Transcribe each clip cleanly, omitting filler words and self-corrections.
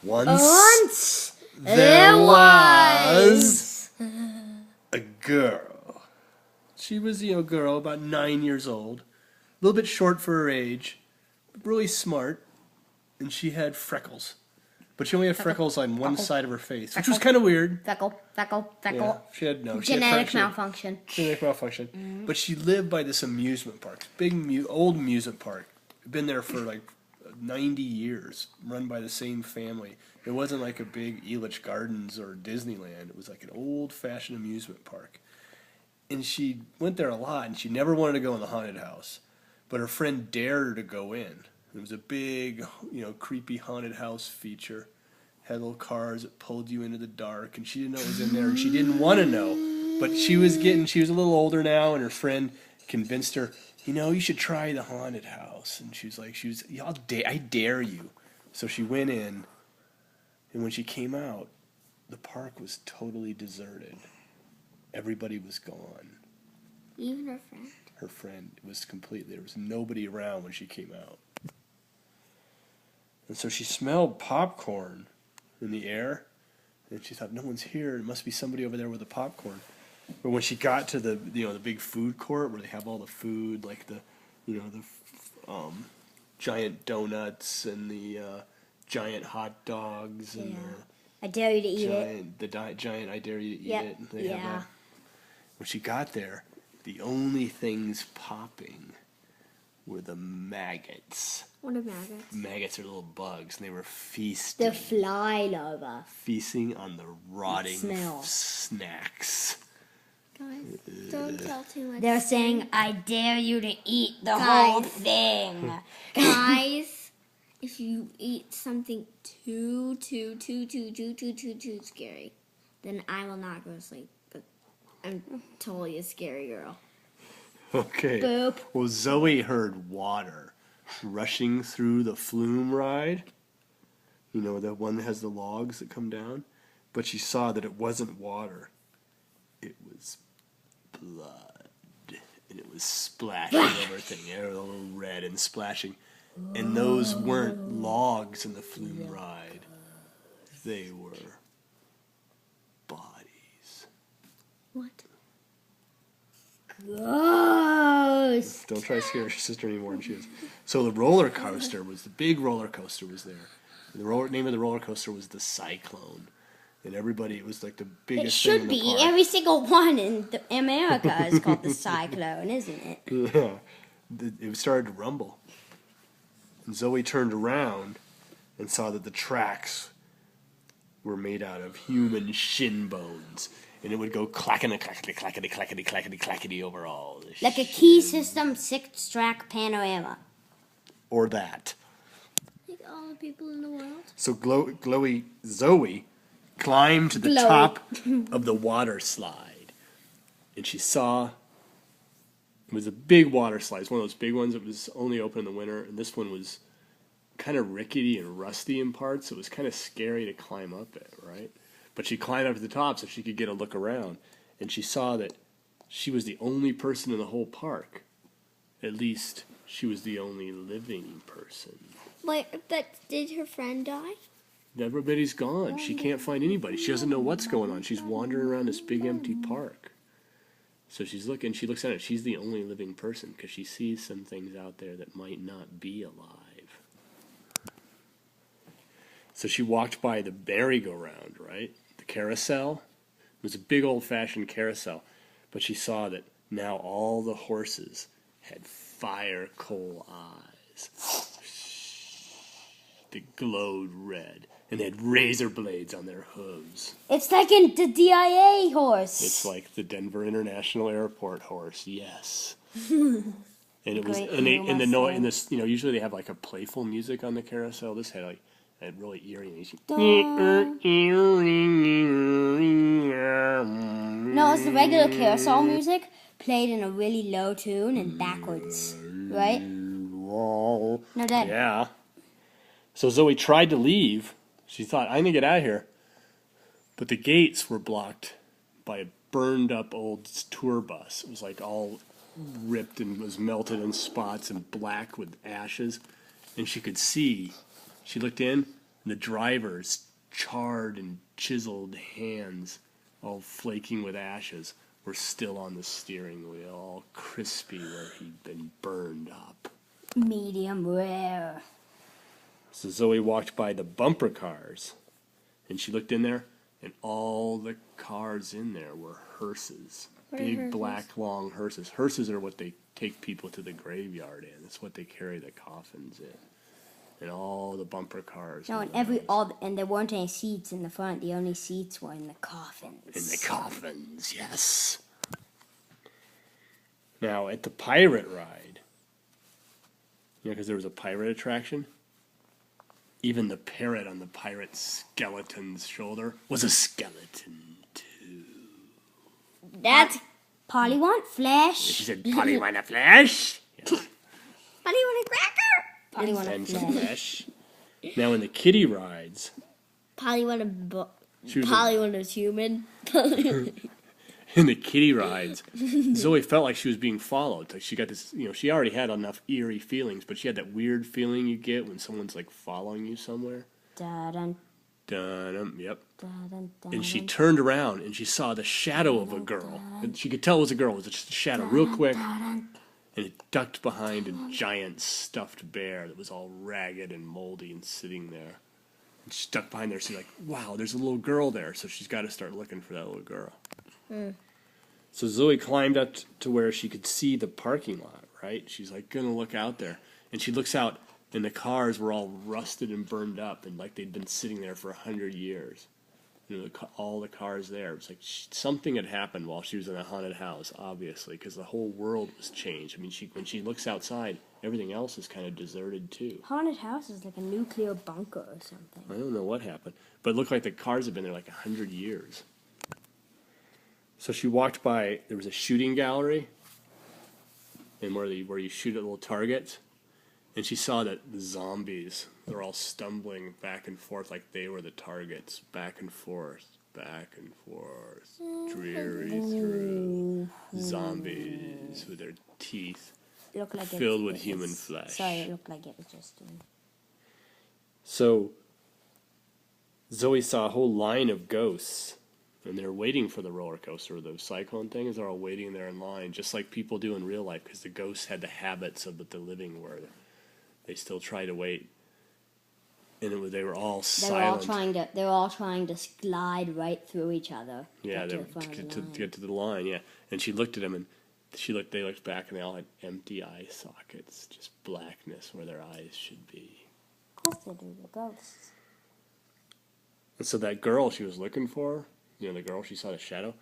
Once there was a girl. She was, a girl about 9 years old, a little bit short for her age, but really smart, and she had freckles. But she only had freckles on one side of her face, which was kind of weird. Freckle. Yeah, she had Genetic malfunction. Genetic malfunction. Mm-hmm. But she lived by this amusement park, big old amusement park. Been there for like 90 years, run by the same family. It wasn't like a big Elitch Gardens or Disneyland. It was like an old-fashioned amusement park. And she went there a lot, and she never wanted to go in the haunted house. But her friend dared her to go in. It was a big, creepy haunted house feature. Had little cars that pulled you into the dark, and she didn't know it was in there, and she didn't want to know. But she was a little older now, and her friend convinced her, you should try the haunted house. And she was like, I dare you. So she went in, and when she came out, the park was totally deserted. Everybody was gone. Even her friend? Her friend was there was nobody around when she came out. And so she smelled popcorn in the air, and she thought, no one's here. It must be somebody over there with the popcorn. But when she got to the big food court where they have all the food, like the giant donuts and the giant hot dogs and I dare you to eat it. The giant I dare you to eat it. They have that. When she got there, the only things popping were the maggots. What are maggots? Maggots are little bugs, and they were feasting. The fly larvae. Feasting on the rotting snacks. Guys, don't tell too much. They're saying, I dare you to eat the whole thing. Guys, if you eat something too scary, then I will not go to sleep. But I'm totally a scary girl. Okay. Boop. Well, Zoe heard water rushing through the flume ride. The one that has the logs that come down. But she saw that it wasn't water. It was blood. And it was splashing everything. It was all red and splashing. And those weren't logs in the flume ride. They were bodies. What? Gross. Don't try to scare your sister anymore than she is. So the roller coaster the big roller coaster was there. The name of the roller coaster was the Cyclone. And everybody, it was like the biggest thing in the park. It should be. Every single one in America is called the Cyclone, isn't it? Yeah. It started to rumble. And Zoe turned around and saw that the tracks were made out of human shin bones. And it would go clackety, clackety, clackety, clackety, clackety, clackety over all this Like a Key System 6-track panorama. Or that. Like all the people in the world. So Zoe climbed to the top of the water slide. And she saw it was a big water slide. It's one of those big ones that was only open in the winter. And this one was kind of rickety and rusty in parts. So it was kind of scary to climb up it, right? But she climbed up to the top so she could get a look around. And she saw that she was the only person in the whole park. At least, she was the only living person. Wait, but did her friend die? Everybody's gone. She can't find anybody. She doesn't know what's going on. She's wandering around this big empty park. So she looks at it. She's the only living person because she sees some things out there that might not be alive. So she walked by the merry-go-round, right? The carousel. It was a big old-fashioned carousel. But she saw that now all the horses had fire coal eyes that glowed red. And they had razor blades on their hooves. It's like in the DIA horse. It's like the Denver International Airport horse, yes. And it was, usually they have like a playful music on the carousel. This had like a really eerie music. No, it's the regular carousel music played in a really low tune and backwards, right? No, Dad. Yeah. So Zoe tried to leave. She thought, I'm going to get out of here. But the gates were blocked by a burned up old tour bus. It was like all ripped and was melted in spots and black with ashes. And she could see, she looked in, And the driver's charred and chiseled hands, all flaking with ashes, were still on the steering wheel, all crispy where he'd been burned up. Medium rare. So Zoe walked by the bumper cars, and she looked in there, and all the cars in there were hearses. Big black long hearses. Hearses are what they take people to the graveyard in. That's what they carry the coffins in. And all the bumper cars. No, and there weren't any seats in the front. The only seats were in the coffins. In the coffins, yes. Now, at the pirate ride, because there was a pirate attraction, even the parrot on the pirate skeleton's shoulder was a skeleton, too. That's Polly want flesh. She said, Polly want a flesh? Yeah. Polly want a cracker. Polly want And a some flesh. flesh. Now, in the kiddie rides, Polly want she was Polly want a human. in the kiddie rides, Zoe felt like she was being followed. Like she got this, she already had enough eerie feelings, but she had that weird feeling you get when someone's like following you somewhere. Dun, Dun, yep. dun, dun, And she turned around and she saw the shadow of a girl. And she could tell it was a girl. It was just a shadow real quick. And it ducked behind a giant stuffed bear that was all ragged and moldy and sitting there. And she ducked behind there. She's like, wow, there's a little girl there. So she's got to start looking for that little girl. So Zoe climbed up to where she could see the parking lot, right? She's like, going to look out there. And she looks out, and the cars were all rusted and burned up, and like they'd been sitting there for 100 years. All the cars there. It was like something had happened while she was in a haunted house, obviously, because the whole world was changed. I mean, when she looks outside, everything else is kind of deserted, too. Haunted house is like a nuclear bunker or something. I don't know what happened. But it looked like the cars had been there like 100 years. So she walked by, there was a shooting gallery, and where you shoot at little targets, and she saw that the zombies, they're all stumbling back and forth like they were the targets, back and forth, dreary through zombies with their teeth It looked like filled with human flesh. Sorry, it looked like it was just... So Zoe saw a whole line of ghosts, and they're waiting for the roller coaster, the cyclone thing, is they're all waiting there in line, just like people do in real life, because the ghosts had the habits of the living where they still try to wait. And they were all silent. They were all trying to glide right through each other. Yeah, to get to the line, yeah. And she looked at them, and they looked back, and they all had empty eye sockets, just blackness where their eyes should be. Of course they do, the ghosts. And so that girl she was looking for, the girl she saw the shadow,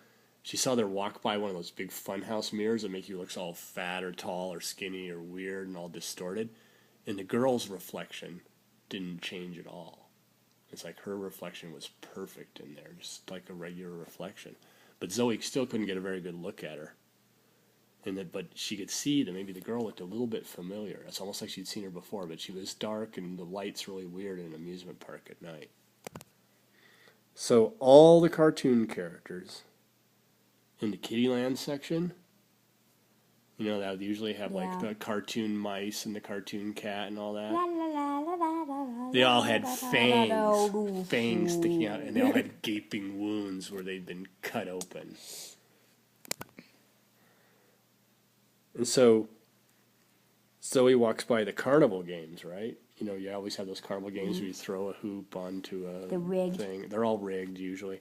she saw her walk by one of those big funhouse mirrors that make you look all fat or tall or skinny or weird and all distorted. And the girl's reflection didn't change at all. It's like her reflection was perfect in there, just like a regular reflection. But Zoe still couldn't get a very good look at her. But she could see that maybe the girl looked a little bit familiar. It's almost like she'd seen her before, but she was dark and the light's really weird in an amusement park at night. So all the cartoon characters in the Kittyland section, that would usually have like the cartoon mice and the cartoon cat and all that. They all had fangs sticking out, and they all had gaping wounds where they'd been cut open. And so Zoe walks by the carnival games, right? You always have those carnival games where you throw a hoop onto a thing. They're all rigged usually.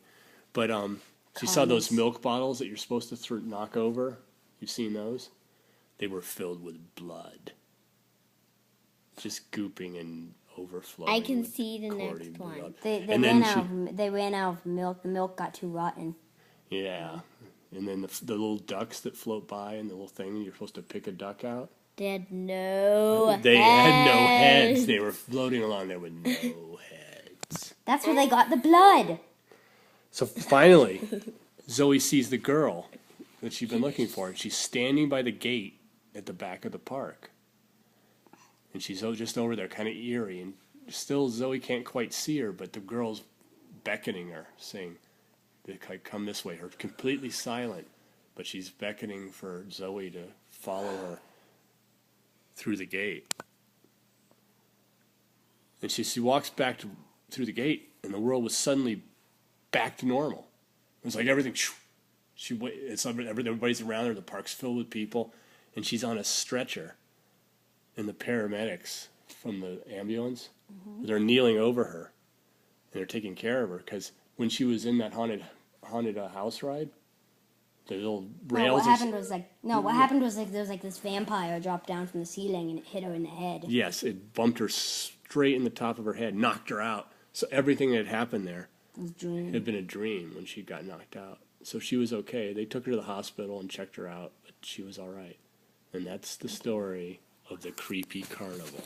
But she saw those milk bottles that you're supposed to knock over. You've seen those? They were filled with blood. Just gooping and overflowing. I can see the next one. They ran out of milk. The milk got too rotten. Yeah. And then the little ducks that float by and the little thing, you're supposed to pick a duck out. They had no heads. They had no heads. They were floating along there with no heads. That's where they got the blood. So finally, Zoe sees the girl that she's been looking for, and she's standing by the gate at the back of the park. And she's just over there, kind of eerie, and still Zoe can't quite see her, but the girl's beckoning her, saying, come this way. Her completely silent, but she's beckoning for Zoe to follow her through the gate. And she walks back to through the gate, and the world was suddenly back to normal. It was like everything. Everybody's around her. The park's filled with people, and she's on a stretcher. And the paramedics from the ambulance, they're kneeling over her, and they're taking care of her because when she was in that haunted house ride, the little rails. What happened was like there was like this vampire dropped down from the ceiling and it hit her in the head. Yes, it bumped her straight in the top of her head, knocked her out. So everything that had happened there had been a dream when she got knocked out. So she was okay. They took her to the hospital and checked her out, but she was all right. And that's the story of the creepy carnival.